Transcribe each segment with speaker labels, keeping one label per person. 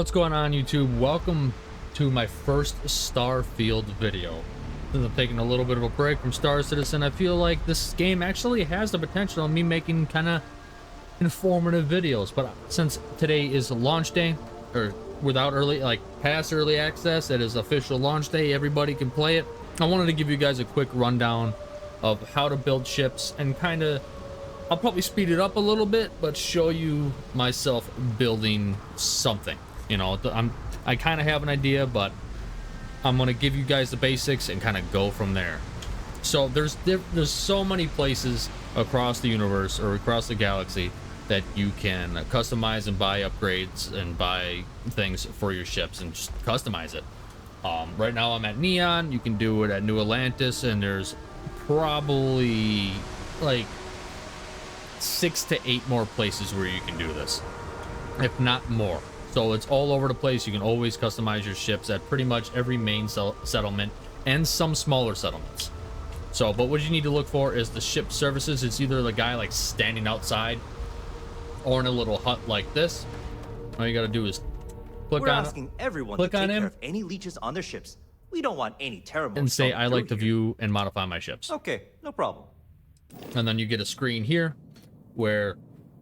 Speaker 1: What's going on, YouTube? Welcome to my first Starfield video. Since I'm taking a little bit of a break from Star Citizen, I feel like this game actually has the potential of me making kind of informative videos. But since today is launch day, or without past early access, it is official launch day, everybody can play it. I wanted to give you guys a quick rundown of how to build ships and kind of, I'll probably speed it up a little bit, but show you myself building something. You know, I kind of have an idea, but I'm gonna give you guys the basics and kind of go from there. So there's so many places across the universe or across the galaxy that you can customize and buy upgrades and buy things for your ships and just customize it. Right now I'm at Neon. You can do it at New Atlantis, and there's probably like 6 to 8 more places where you can do this, if not more. So it's all over the place. You can always customize your ships at pretty much every main settlement and some smaller settlements. So, but what you need to look for is the ship services. It's either the guy like standing outside or in a little hut like this. All you got to do is click on
Speaker 2: asking everyone to take care of any leeches on their ships. We don't want any terrible
Speaker 1: and say I like to view and modify my ships.
Speaker 2: Okay, no problem.
Speaker 1: And then you get a screen here where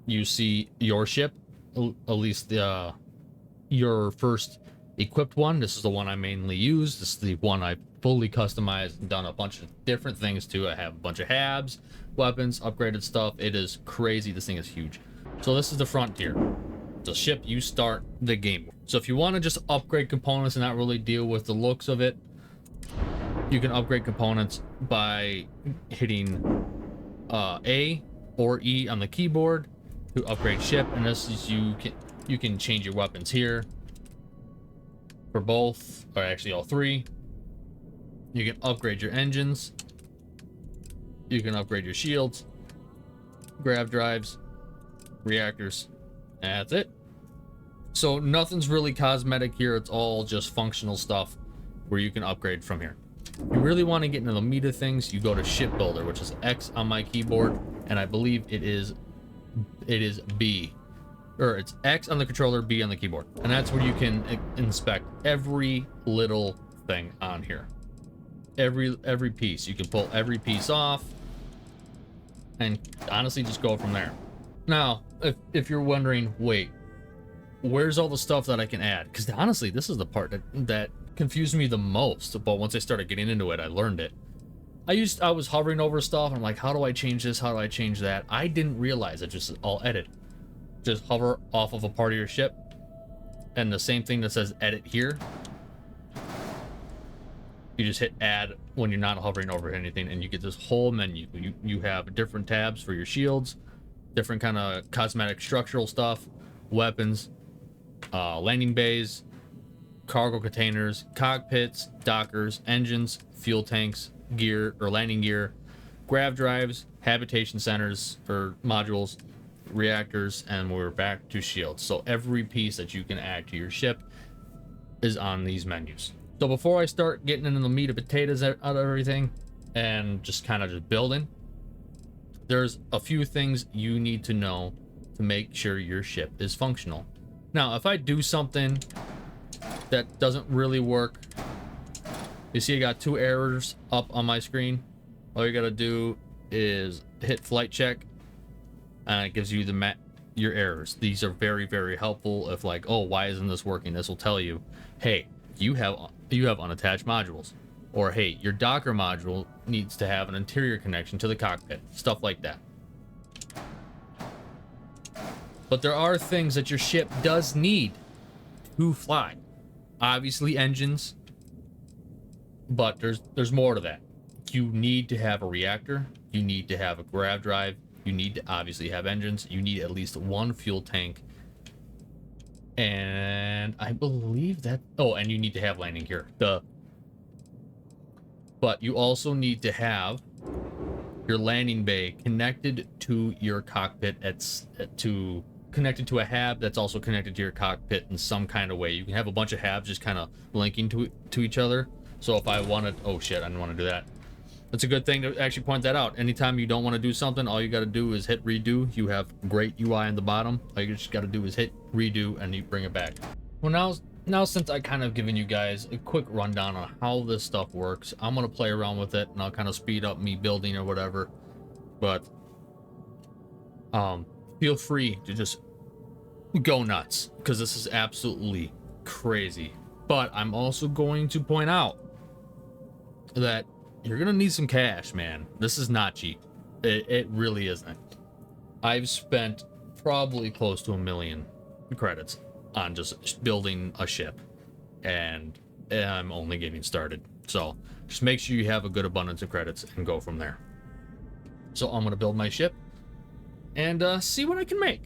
Speaker 1: you see your ship, at least the your first equipped one. This is the one I mainly use. This is the one I fully customized and done a bunch of different things to. I have a bunch of habs, weapons, upgraded stuff. It is crazy. This thing is huge. So this is the frontier, the ship you start the game with. So if you want to just upgrade components and not really deal with the looks of it, you can upgrade components by hitting A or E on the keyboard to upgrade ship. And this is you can change your weapons here for both, or actually all three. You can upgrade your engines. You can upgrade your shields, grav drives, reactors, and that's it. So nothing's really cosmetic here. It's all just functional stuff where you can upgrade from here. If you really want to get into the meat of things, you go to ship builder, which is X on my keyboard, and I believe it is B. Or it's X on the controller, B on the keyboard. And that's where you can inspect every little thing on here. Every piece. You can pull every piece off and honestly just go from there. Now, if you're wondering, wait, where's all the stuff that I can add? Because honestly, this is the part that confused me the most. But once I started getting into it, I learned it. I was hovering over stuff. And I'm like, how do I change this? How do I change that? I didn't realize it. Just I'll edit. Just hover off of a part of your ship, and the same thing that says edit here, you just hit add when you're not hovering over anything, and you get this whole menu. You have different tabs for your shields, different kind of cosmetic structural stuff, weapons, landing bays, cargo containers, cockpits, dockers, engines, fuel tanks, gear or landing gear, grav drives, habitation centers or modules, reactors, and we're back to shields. So every piece that you can add to your ship is on these menus. So before I start getting into the meat and potatoes out of everything and just kind of just building, there's a few things you need to know to make sure your ship is functional. Now, if I do something that doesn't really work, you see I got 2 errors up on my screen. All you gotta do is hit flight check, and it gives you your errors. These are very, very helpful. If like, oh, why isn't this working? This will tell you, hey, you have unattached modules, or hey, your docker module needs to have an interior connection to the cockpit, stuff like that. But there are things that your ship does need to fly. Obviously engines, but there's more to that. You need to have a reactor. You need to have a grav drive. You need to obviously have engines. You need at least 1 fuel tank. And I believe that... Oh, and you need to have landing gear. Duh. But you also need to have your landing bay connected to your cockpit connected to a hab that's also connected to your cockpit in some kind of way. You can have a bunch of habs just kind of linking to each other. So if I wanted... Oh, shit, I didn't want to do that. That's a good thing to actually point that out. Anytime you don't want to do something, all you got to do is hit redo. You have great UI on the bottom. All you just got to do is hit redo and you bring it back. Well, now since I kind of given you guys a quick rundown on how this stuff works, I'm gonna play around with it and I'll kind of speed up me building or whatever. But feel free to just go nuts because this is absolutely crazy. But I'm also going to point out that you're gonna need some cash, man. This is not cheap. It really isn't. I've spent probably close to 1,000,000 credits on just building a ship, and I'm only getting started. So just make sure you have a good abundance of credits and go from there. So I'm gonna build my ship and see what I can make.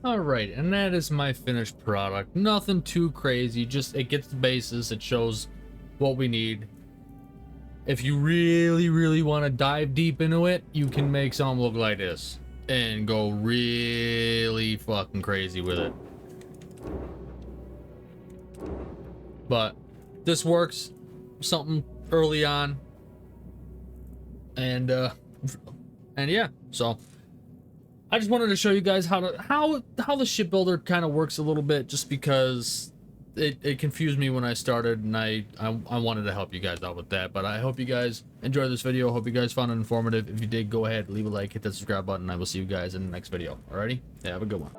Speaker 1: All right, and that is my finished product. Nothing too crazy, just it gets the basis, it shows what we need. If you really want to dive deep into it, you can make something look like this and go really fucking crazy with it. But this works something early on, and yeah, so I just wanted to show you guys how the shipbuilder kind of works a little bit, just because it confused me when I started, and I wanted to help you guys out with that. But I hope you guys enjoyed this video. Hope you guys found it informative. If you did, go ahead, leave a like, hit that subscribe button. I will see you guys in the next video. Alrighty, yeah, have a good one.